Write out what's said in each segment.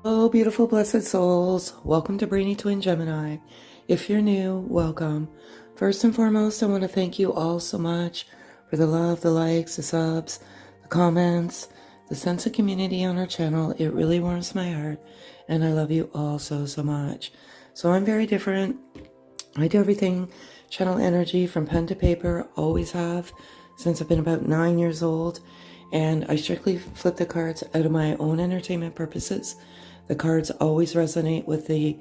Oh, beautiful, blessed souls. Welcome to Brainy Twin Gemini. If you're new, welcome. First and foremost, I want to thank you all so much for the love, the likes, the subs, the comments, the sense of community on our channel. It really warms my heart, and I love you all so, so much. So I'm very different. I do everything channel energy from pen to paper, always have, since I've been about 9 years old. And I strictly flip the cards out of my own entertainment purposes. The cards always resonate with the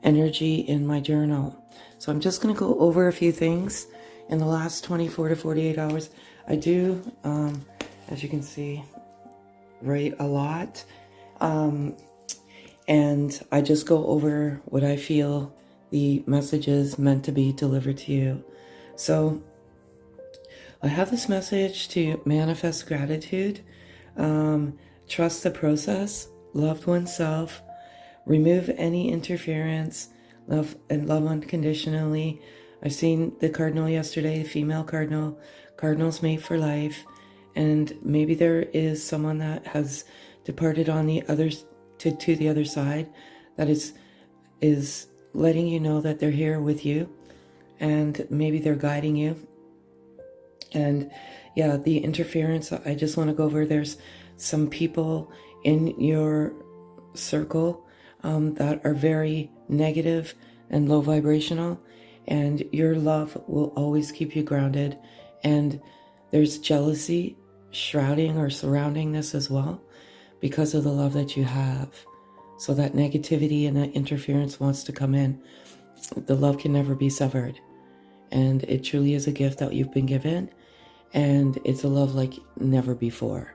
energy in my journal. So I'm just going to go over a few things in the last 24 to 48 hours. I do, as you can see, write a lot. And I just go over what I feel the message is meant to be delivered to you. So I have this message to manifest gratitude, trust the process, love oneself, remove any interference, love unconditionally. I've seen the cardinal yesterday, the female cardinal, cardinals mate for life, and maybe there is someone that has departed on the other to the other side that is letting you know that they're here with you, and maybe they're guiding you. And yeah, the interference, I just want to go over, there's some people in your circle that are very negative and low vibrational, and your love will always keep you grounded. And there's jealousy shrouding or surrounding this as well because of the love that you have. So that negativity and that interference wants to come in. The love can never be severed. And it truly is a gift that you've been given. And it's a love like never before.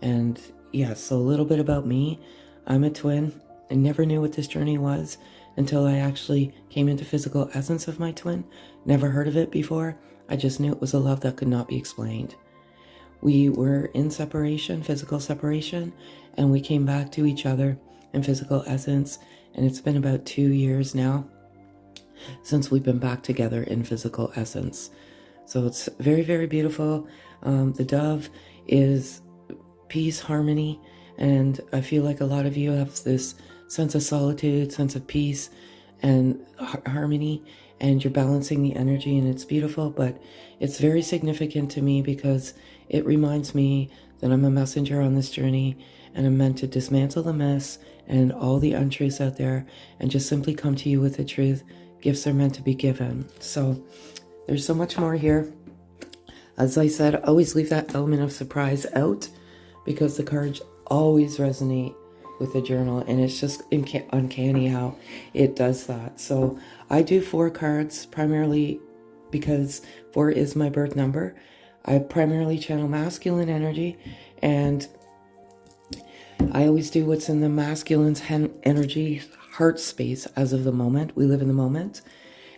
And yeah, so a little bit about me. I'm a twin. I never knew what this journey was until I actually came into physical essence of my twin. Never heard of it before. I just knew it was a love that could not be explained. We were in separation, physical separation, and we came back to each other in physical essence. And it's been about 2 years now since we've been back together in physical essence. So it's very, very beautiful. The dove is peace, harmony, and I feel like a lot of you have this sense of solitude, sense of peace and harmony, and you're balancing the energy, and it's beautiful. But it's very significant to me because it reminds me that I'm a messenger on this journey, and I'm meant to dismantle the myths and all the untruths out there and just simply come to you with the truth. Gifts are meant to be given. So there's so much more here. As I said, always leave that element of surprise out because the cards always resonate with the journal, and it's just uncanny how it does that. So I do 4 cards primarily because 4 is my birth number. I primarily channel masculine energy, and I always do what's in the masculine's energy heart space as of the moment. We live in the moment.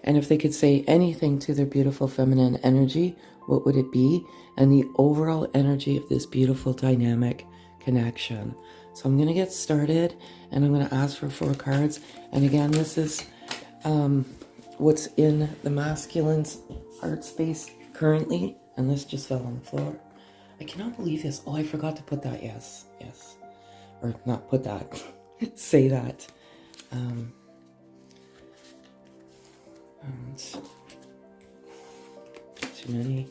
And if they could say anything to their beautiful feminine energy, what would it be? And the overall energy of this beautiful dynamic connection. So I'm going to get started, and I'm going to ask for 4 cards. And again, this is what's in the masculine's heart space currently. And this just fell on the floor. I cannot believe this. Oh, I forgot to put that. Yes. Or not put that. Say that. And too many.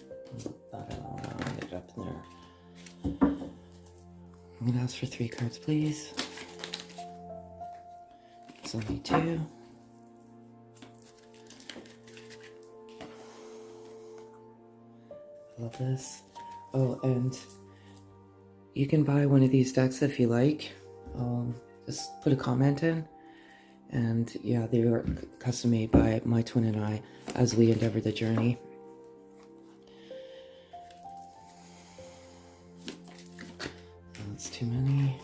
I'll get it up in there. I'm gonna ask for 3 cards, please. It's only 2. I love this. Oh, and you can buy one of these decks if you like. Just put a comment in. And yeah, they are custom made by my twin and I as we endeavor the journey. That's too many.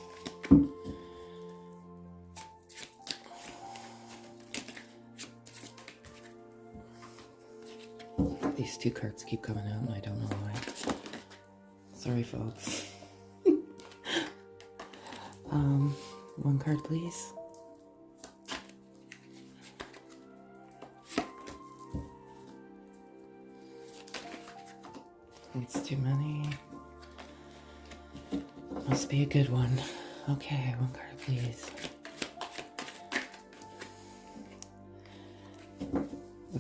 These 2 cards keep coming out and I don't know why. Sorry, folks. 1 card, please. That's too many. Must be a good one. Okay, 1 card, please.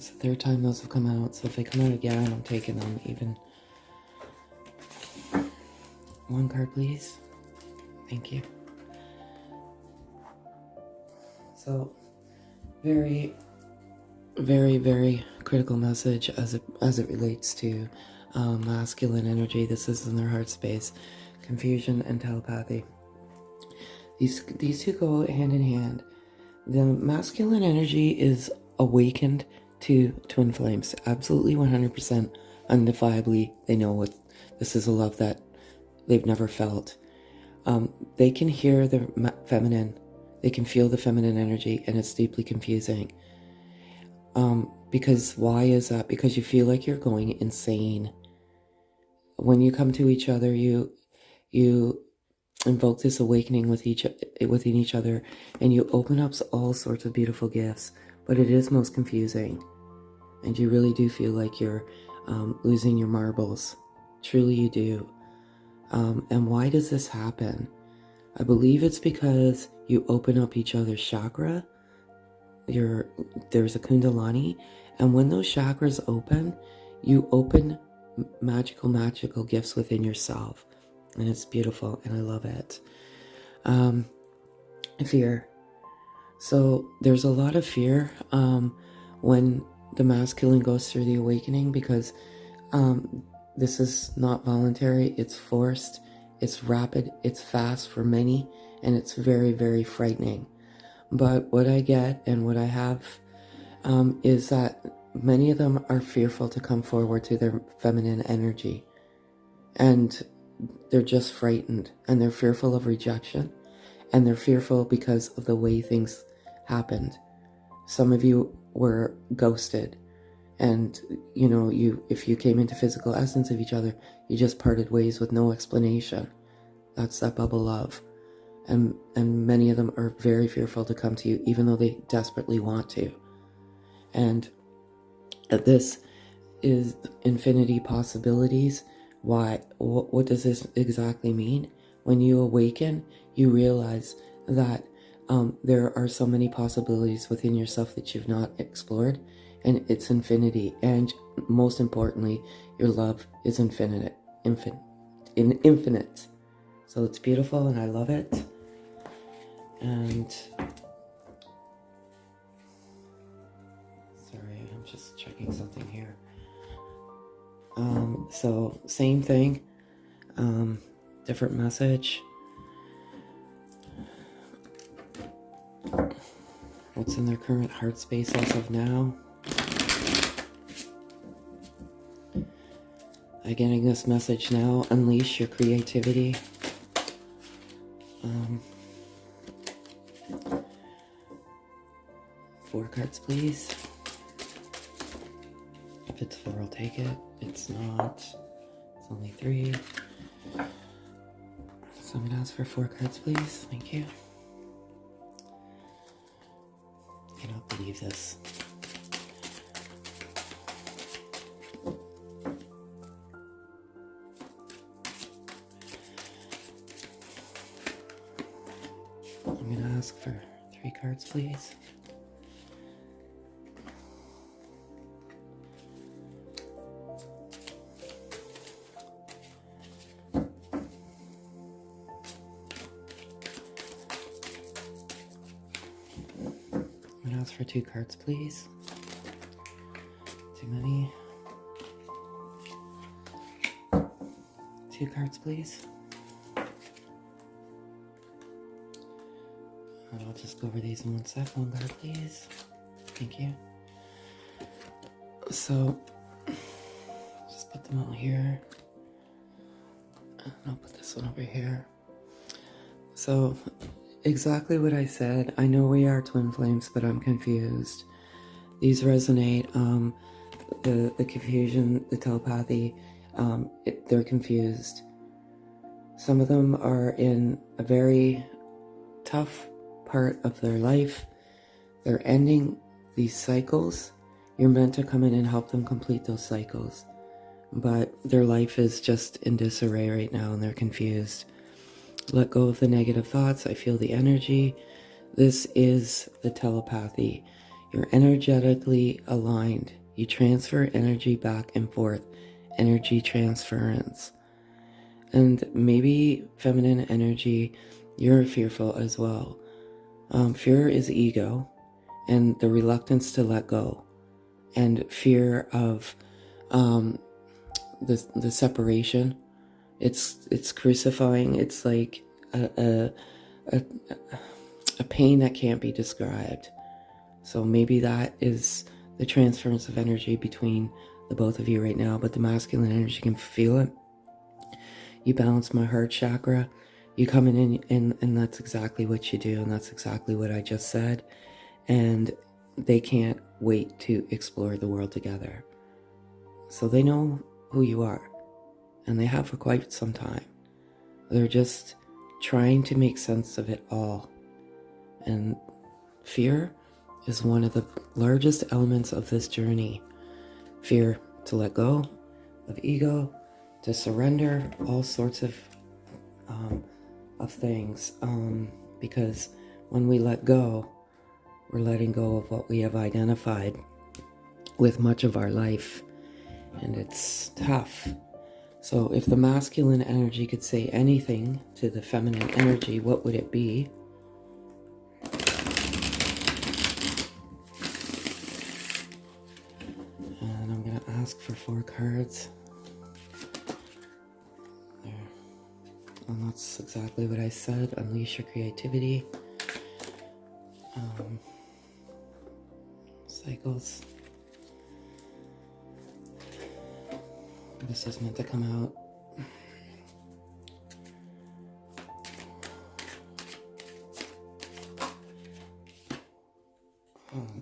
That's the third time those have come out, so if they come out again, I'm taking them even. One card, please. Thank you. So, very, very, very critical message as it relates to masculine energy. This is in their heart space, confusion and telepathy. These two go hand in hand. The masculine energy is awakened to twin flames. Absolutely 100%, undefiably, they know what this is, a love that they've never felt. They can hear the feminine. They can feel the feminine energy, and it's deeply confusing. Because why is that? Because you feel like you're going insane. When you come to each other, you invoke this awakening within each other, and you open up all sorts of beautiful gifts, but it is most confusing, and you really do feel like you're losing your marbles. Truly you do. And why does this happen? I believe it's because you open up each other's chakra. There's a kundalini, and when those chakras open, you open magical gifts within yourself. And it's beautiful, and I love it. Fear. So there's a lot of fear when the masculine goes through the awakening, because this is not voluntary, it's forced, it's rapid, it's fast for many, and it's very, very frightening. But what I get and what I have is that many of them are fearful to come forward to their feminine energy. And they're just frightened, and they're fearful of rejection, and they're fearful because of the way things happened. Some of you were ghosted, and if you came into physical essence of each other, you just parted ways with no explanation. That's that bubble love. And many of them are very fearful to come to you, even though they desperately want to. And this is infinity possibilities. Why? What does this exactly mean? When you awaken, you realize that there are so many possibilities within yourself that you've not explored, and it's infinity. And most importantly, your love is infinite. So it's beautiful, and I love it. And sorry, I'm just checking something here. So same thing, different message. What's in their current heart space as of now? I'm getting this message now: unleash your creativity. 4 cards, please. If it's 4, I'll take it. It's not. It's only 3. So I'm going to ask for 4 cards, please. Thank you. I cannot believe this. I'm going to ask for 3 cards, please. Ask for 2 cards, please. Too many. 2 cards, please. And I'll just go over these in 1 sec. 1 card, please. Thank you. So, just put them out here. And I'll put this one over here. So, exactly what I said. I know we are twin flames, but I'm confused. These resonate. The confusion, the telepathy, they're confused. Some of them are in a very tough part of their life. They're ending these cycles. You're meant to come in and help them complete those cycles. But their life is just in disarray right now, and they're confused. Let go of the negative thoughts. I feel the energy. This is the telepathy. You're energetically aligned. You transfer energy back and forth, energy transference. And maybe feminine energy, you're fearful as well. Fear is ego and the reluctance to let go, and fear of the separation. It's crucifying. It's like a pain that can't be described. So maybe that is the transference of energy between the both of you right now, but the masculine energy can feel it. You balance my heart chakra. You come in and that's exactly what you do, and that's exactly what I just said. And they can't wait to explore the world together. So they know who you are, and they have for quite some time. They're just trying to make sense of it all. And fear is one of the largest elements of this journey. Fear to let go of ego, to surrender all sorts of things. Because when we let go, we're letting go of what we have identified with much of our life. And it's tough. So if the masculine energy could say anything to the feminine energy, what would it be? And I'm going to ask for 4 cards. There. And that's exactly what I said. Unleash your creativity. Cycles. This is meant to come out.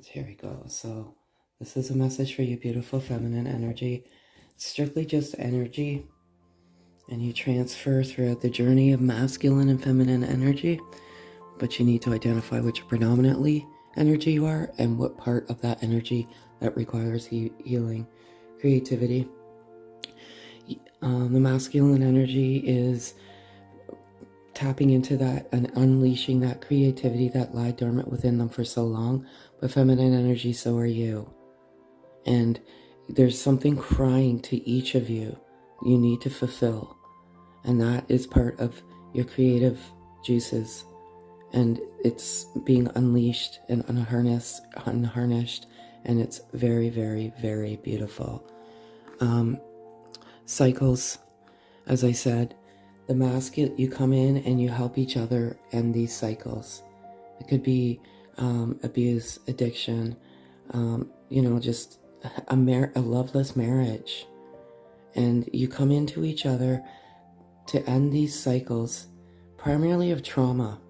Here we go. So this is a message for you, beautiful feminine energy. It's strictly just energy, and you transfer throughout the journey of masculine and feminine energy, but you need to identify which predominantly energy you are and what part of that energy that requires healing, creativity. The masculine energy is tapping into that and unleashing that creativity that lied dormant within them for so long. But feminine energy, so are you. And there's something crying to each of you need to fulfill. And that is part of your creative juices. And it's being unleashed and unharnessed. And it's very, very, very beautiful. Cycles, as I said, the masculine, you come in and you help each other end these cycles. It could be abuse, addiction, just a loveless marriage. And you come into each other to end these cycles, primarily of trauma.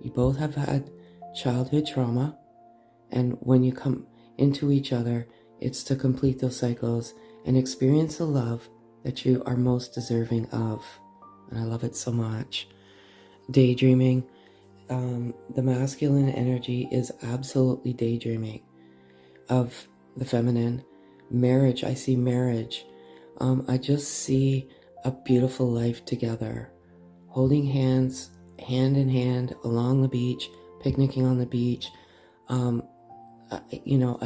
You both have had childhood trauma, and when you come into each other, it's to complete those cycles and experience the love that you are most deserving of. And I love it so much. Daydreaming. The masculine energy is absolutely daydreaming of the feminine. Marriage, I see marriage. I just see a beautiful life together. Holding hands, hand in hand, along the beach, picnicking on the beach, a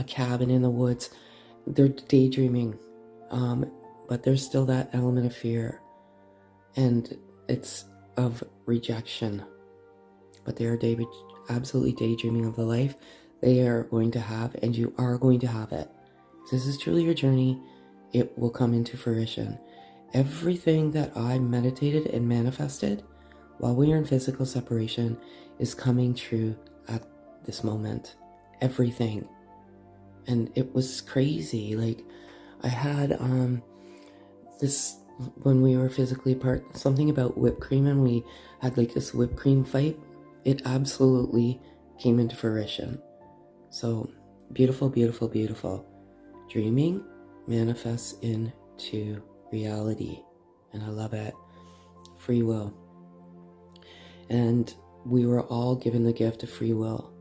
cabin in the woods. They're daydreaming. But there's still that element of fear, and it's of rejection. But they are absolutely daydreaming of the life they are going to have, and you are going to have it. If this is truly your journey, it will come into fruition. Everything that I meditated and manifested while we are in physical separation is coming true at this moment. Everything. And it was crazy. Like, I had this, when we were physically apart, something about whipped cream, and we had like this whipped cream fight. It absolutely came into fruition. So beautiful, beautiful, beautiful. Dreaming manifests into reality, and I love it. Free will. And we were all given the gift of free will,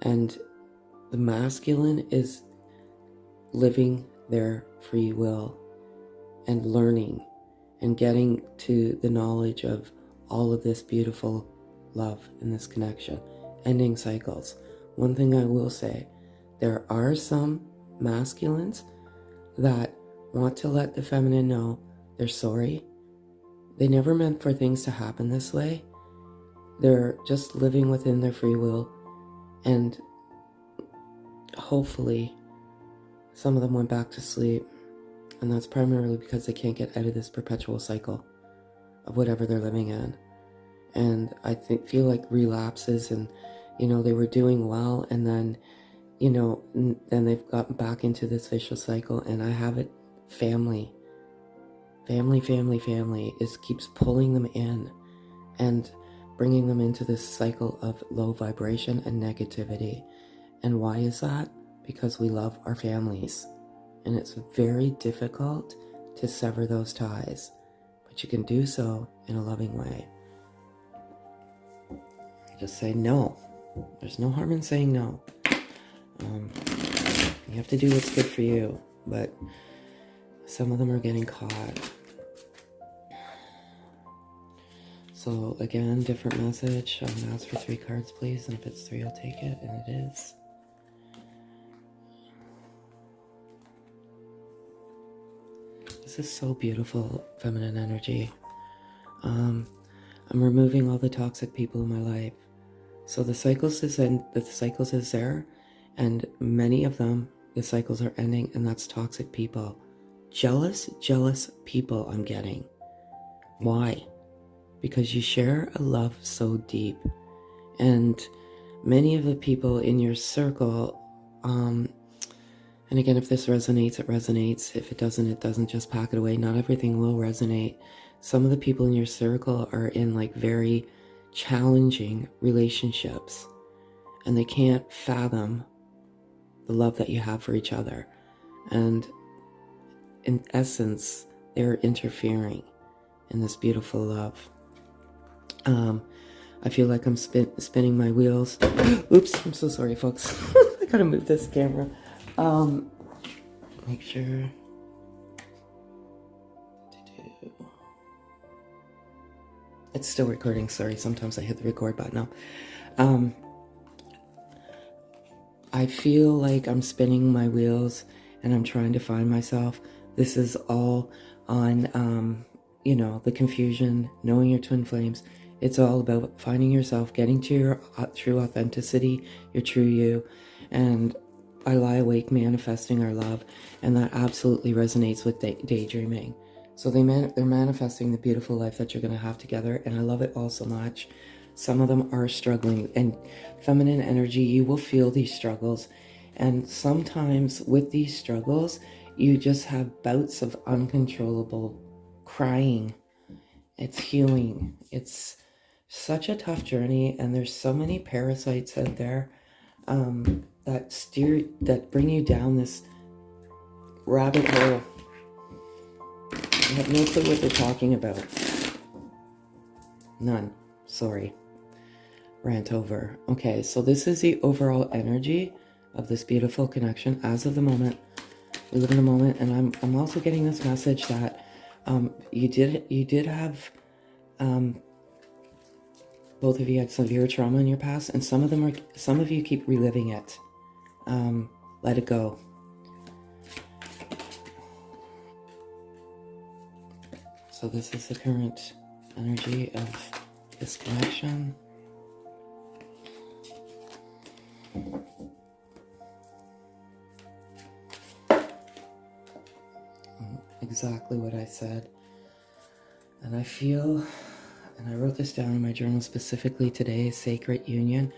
and the masculine is living their free will and learning and getting to the knowledge of all of this beautiful love and this connection, ending cycles. One thing I will say, there are some masculines that want to let the feminine know they're sorry. They never meant for things to happen this way. They're just living within their free will, and hopefully some of them went back to sleep, and that's primarily because they can't get out of this perpetual cycle of whatever they're living in. And I feel like relapses, and they were doing well, and then then they've gotten back into this vicious cycle. And I have it, family keeps pulling them in and bringing them into this cycle of low vibration and negativity. And why is that? Because we love our families, and it's very difficult to sever those ties, but you can do so in a loving way. Just say no. There's no harm in saying no. You have to do what's good for you, but some of them are getting caught. So again, different message. I'm going to ask for 3 cards, please, and if it's 3, I'll take it, and it is. This is so beautiful, feminine energy. I'm removing all the toxic people in my life. So the cycles is there, and many of them, the cycles are ending, and that's toxic people. Jealous people I'm getting. Why? Because you share a love so deep, and many of the people in your circle, and again, if this resonates, it resonates. If it doesn't, it doesn't. Just pack it away. Not everything will resonate. Some of the people in your circle are in like very challenging relationships, and they can't fathom the love that you have for each other. And in essence, they're interfering in this beautiful love. I feel like I'm spinning my wheels. Oops, I'm so sorry, folks. I gotta move this camera. Make sure. It's still recording, sorry. Sometimes I hit the record button now. I feel like I'm spinning my wheels and I'm trying to find myself. This is all on, the confusion, knowing your twin flames. It's all about finding yourself, getting to your true authenticity, your true you. And I lie awake manifesting our love, and that absolutely resonates with daydreaming. So they're manifesting the beautiful life that you're going to have together, and I love it all so much. Some of them are struggling, and feminine energy, you will feel these struggles. And sometimes with these struggles, you just have bouts of uncontrollable crying. It's healing. It's such a tough journey, and there's so many parasites out there that bring you down this rabbit hole. I have no clue what they're talking about. None. Sorry. Rant over. Okay, so this is the overall energy of this beautiful connection as of the moment. We live in the moment, and I'm also getting this message that you did have both of you had severe trauma in your past, and some of you keep reliving it. Let it go. So this is the current energy of this connection. Exactly what I said. And I feel, and I wrote this down in my journal specifically today, sacred union.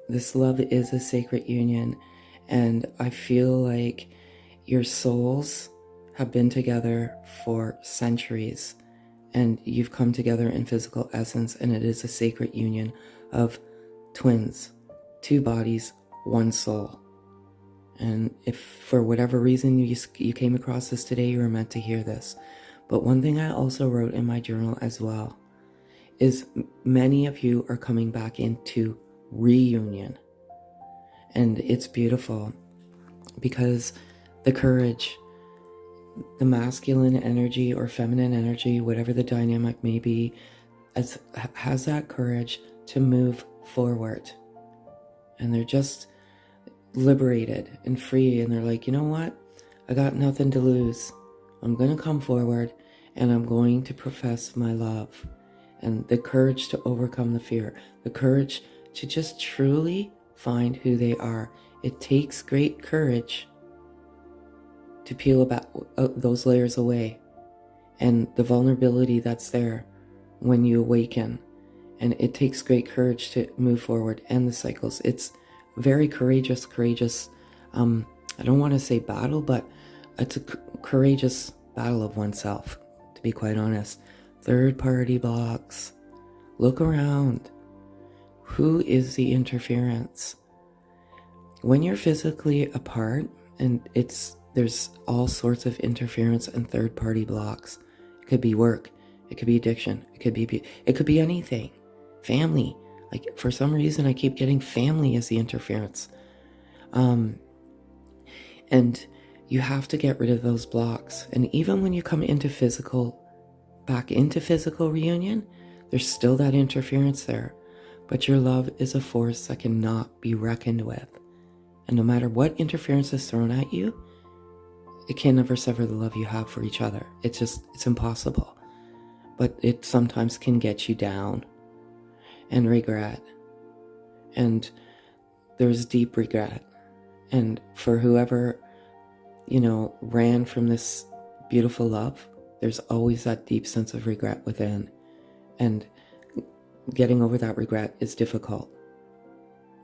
This love is a sacred union, and I feel like your souls have been together for centuries, and you've come together in physical essence, and it is a sacred union of twins, 2 bodies, 1 soul. And if for whatever reason you came across this today, you were meant to hear this. But one thing I also wrote in my journal as well is many of you are coming back into reunion. And it's beautiful because the courage, the masculine energy or feminine energy, whatever the dynamic may be, has that courage to move forward. And liberated and free, and they're like, you know what? I got nothing to lose. I'm going to come forward and I'm going to profess my love. And the courage to overcome the fear, the courage to just truly find who they are. It takes great courage to peel those layers away, and the vulnerability that's there when you awaken. And it takes great courage to move forward, and the cycles. It's very courageous. I don't want to say battle, but it's a courageous battle of oneself, to be quite honest. Third-party blocks. Look around. Who is the interference? When you're physically apart, and there's all sorts of interference and third-party blocks. It could be work. It could be addiction. It could be anything. Family. Like, for some reason, I keep getting family as the interference. And you have to get rid of those blocks. And even when you come back into physical reunion, there's still that interference there. But your love is a force that cannot be reckoned with. And no matter what interference is thrown at you, it can never sever the love you have for each other. It's impossible. But it sometimes can get you down. And regret. And there's deep regret. And for whoever, ran from this beautiful love, there's always that deep sense of regret within. And getting over that regret is difficult.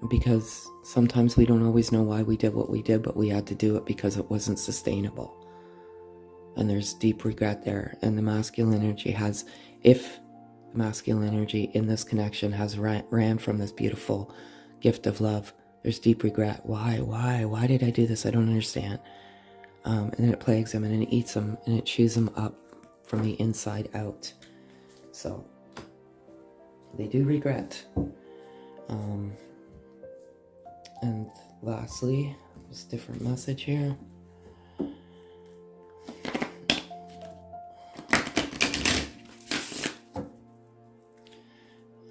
Because sometimes we don't always know why we did what we did, but we had to do it because it wasn't sustainable. And there's deep regret there. And the masculine energy if the masculine energy in this connection has ran from this beautiful gift of love, there's deep regret. Why did I do this? I don't understand. And then it plagues them, and then it eats them, and it chews them up from the inside out. So they do regret. And lastly, just a different message here.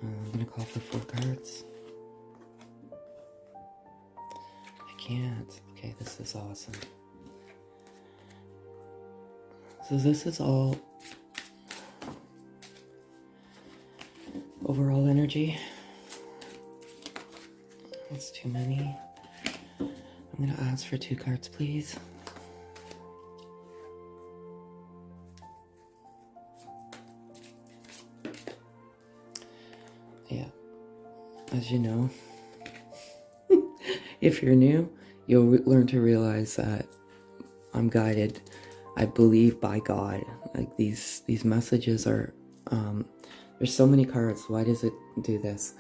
I'm going to call for 4 cards. I can't. Okay, this is awesome. So this is all overall energy. That's too many. I'm going to ask for 2 cards, please. Yeah, as you know, if you're new, you'll learn to realize that I'm guided, I believe, by God. Like these messages are, there's so many cards. Why does it do this?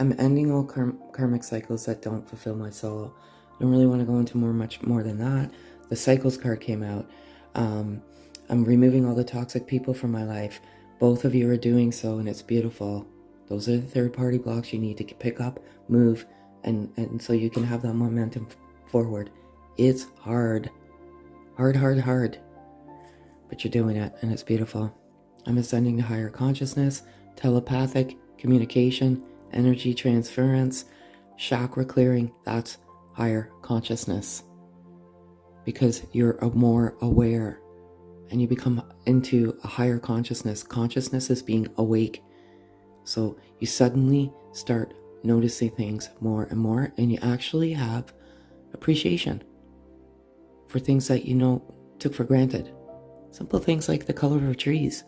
I'm ending all karmic cycles that don't fulfill my soul. I don't really want to go into much more than that. The cycles card came out. I'm removing all the toxic people from my life. Both of you are doing so, and it's beautiful. Those are the third-party blocks you need to pick up, move, and so you can have that momentum forward. It's hard. Hard. But you're doing it, and it's beautiful. I'm ascending to higher consciousness, telepathic communication, energy transference, chakra clearing. That's higher consciousness. Because you're more aware, and you become into a higher consciousness. Consciousness is being awake. So you suddenly start noticing things more and more, and you actually have appreciation for things that took for granted. Simple things like the color of trees.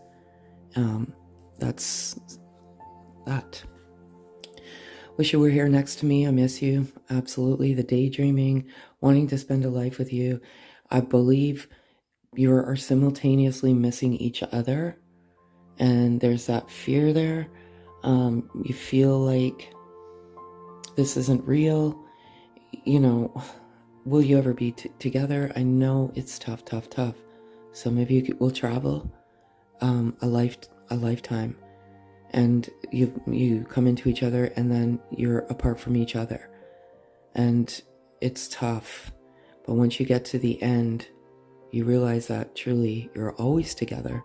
That's that. Wish you were here next to me. I miss you. Absolutely. The daydreaming, wanting to spend a life with you. I believe you are simultaneously missing each other. And there's that fear there. You feel like this isn't real. Will you ever be together? I know it's tough. Some of you will travel a lifetime, and you come into each other, and then you're apart from each other, and it's tough. But once you get to the end, you realize that truly you're always together,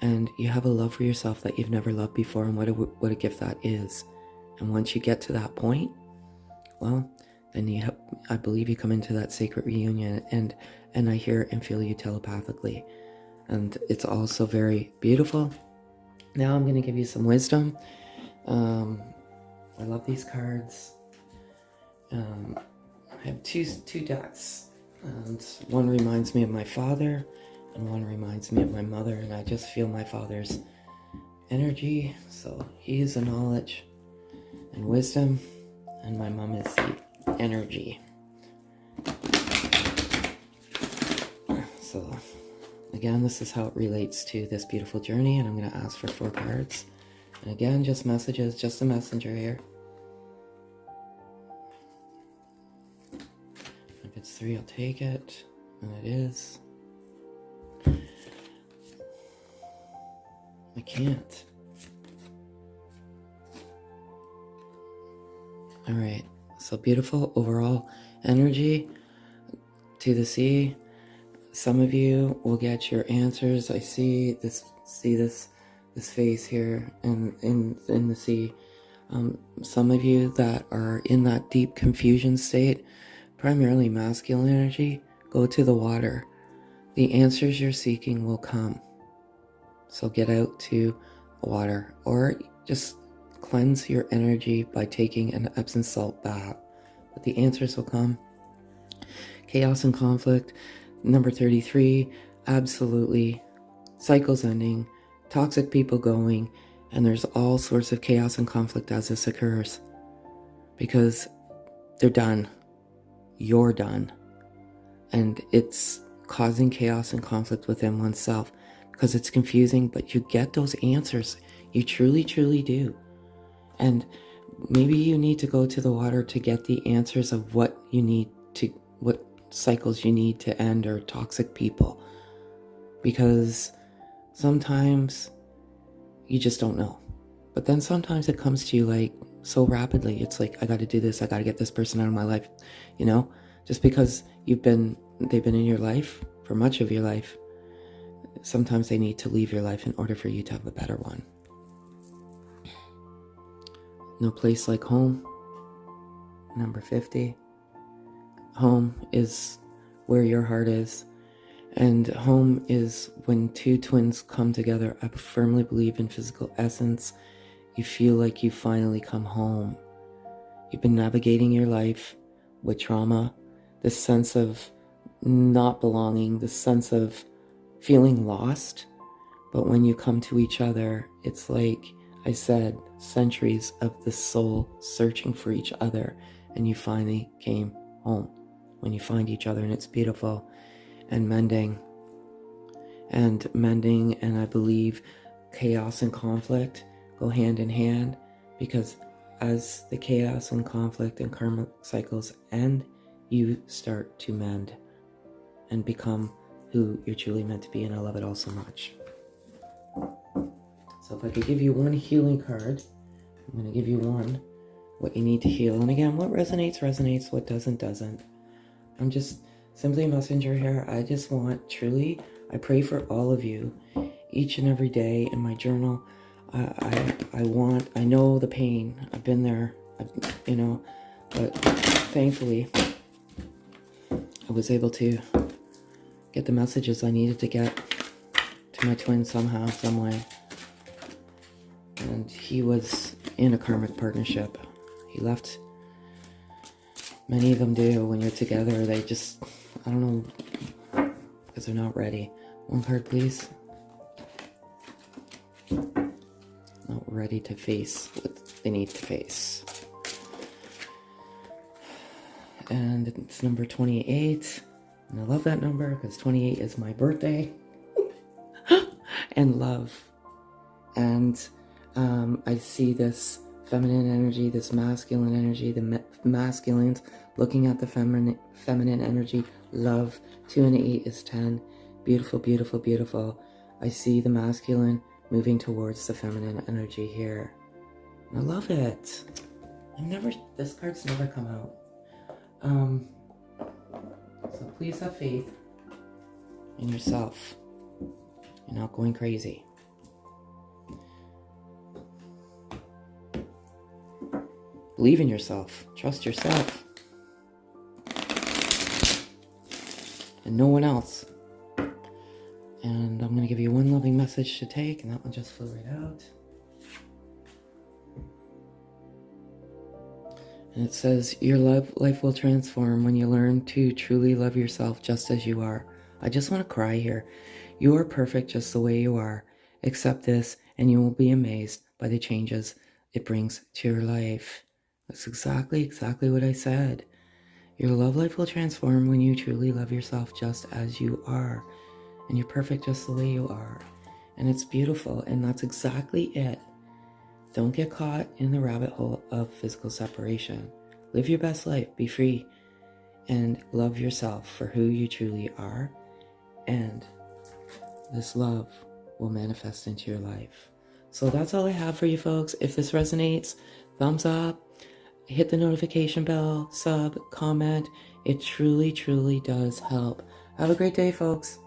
and you have a love for yourself that you've never loved before, and what a gift that is. And once you get to that point, well, then I believe you come into that sacred reunion, and I hear and feel you telepathically. And it's also very beautiful. Now I'm going to give you some wisdom. I love these cards. I have two decks, and one reminds me of my father, and one reminds me of my mother, and I just feel my father's energy. So he is the knowledge and wisdom, and my mom is the energy. So again, this is how it relates to this beautiful journey, and I'm going to ask for 4 cards. And again, just messages, just a messenger here. If it's 3, I'll take it, and it is. I can't. All right, so beautiful overall energy to the sea. Some of you will get your answers. I see this face here in the sea. Some of you that are in that deep confusion state, primarily masculine energy, go to the water. The answers you're seeking will come. So get out to water, or just cleanse your energy by taking an Epsom salt bath. But the answers will come. Chaos and conflict, number 33, absolutely. Cycles ending, toxic people going, and there's all sorts of chaos and conflict as this occurs. Because they're done. You're done. And it's causing chaos and conflict within oneself because it's confusing, but you get those answers. You truly, truly do. And maybe you need to go to the water to get the answers of what cycles you need to end, or toxic people. Because sometimes you just don't know. But then sometimes it comes to you like so rapidly. It's like, I got to do this. I got to get this person out of my life. You know, just because they've been in your life for much of your life. Sometimes they need to leave your life in order for you to have a better one. No place like home. Number 50. Home is where your heart is. And home is when 2 twins come together. I firmly believe in physical essence. You feel like you finally come home. You've been navigating your life with trauma, this sense of not belonging, this sense of feeling lost. But when you come to each other, it's like I said, centuries of the soul searching for each other, and you finally came home. When you find each other, and it's beautiful. And mending, and I believe chaos and conflict go hand in hand, because as the chaos and conflict and karmic cycles end, you start to mend and become who you're truly meant to be, and I love it all so much. So if I could give you one healing card, I'm going to give you one, what you need to heal. And again, what resonates, resonates, what doesn't, doesn't. I'm just simply a messenger here. I just want, truly, I pray for all of you each and every day in my journal. I know the pain. I've been there, but thankfully I was able to get the messages I needed to get to my twin somehow, some way. And he was in a karmic partnership. He left. Many of them do. When you're together, they just, I don't know, because they're not ready. One card, please. Not ready to face what they need to face. And it's number 28. And I love that number because 28 is my birthday. And love. And I see this feminine energy, this masculine energy, the masculines looking at the feminine energy. Love. 2 and 8 is 10. Beautiful, beautiful, beautiful. I see the masculine moving towards the feminine energy here. And I love it. This card's never come out. So please have faith in yourself. You're not going crazy. Believe in yourself. Trust yourself. and no one else. And I'm going to give you one loving message to take, and that one just flew right out. And it says, your life will transform when you learn to truly love yourself just as you are. I just want to cry here. You are perfect just the way you are. Accept this, and you will be amazed by the changes it brings to your life. That's exactly what I said. Your love life will transform when you truly love yourself just as you are. And you're perfect just the way you are. And it's beautiful, and that's exactly it. Don't get caught in the rabbit hole of physical separation. Live your best life, be free, and love yourself for who you truly are. And this love will manifest into your life. So that's all I have for you folks. If this resonates, thumbs up, hit the notification bell, sub, comment. It truly does help. Have a great day, folks.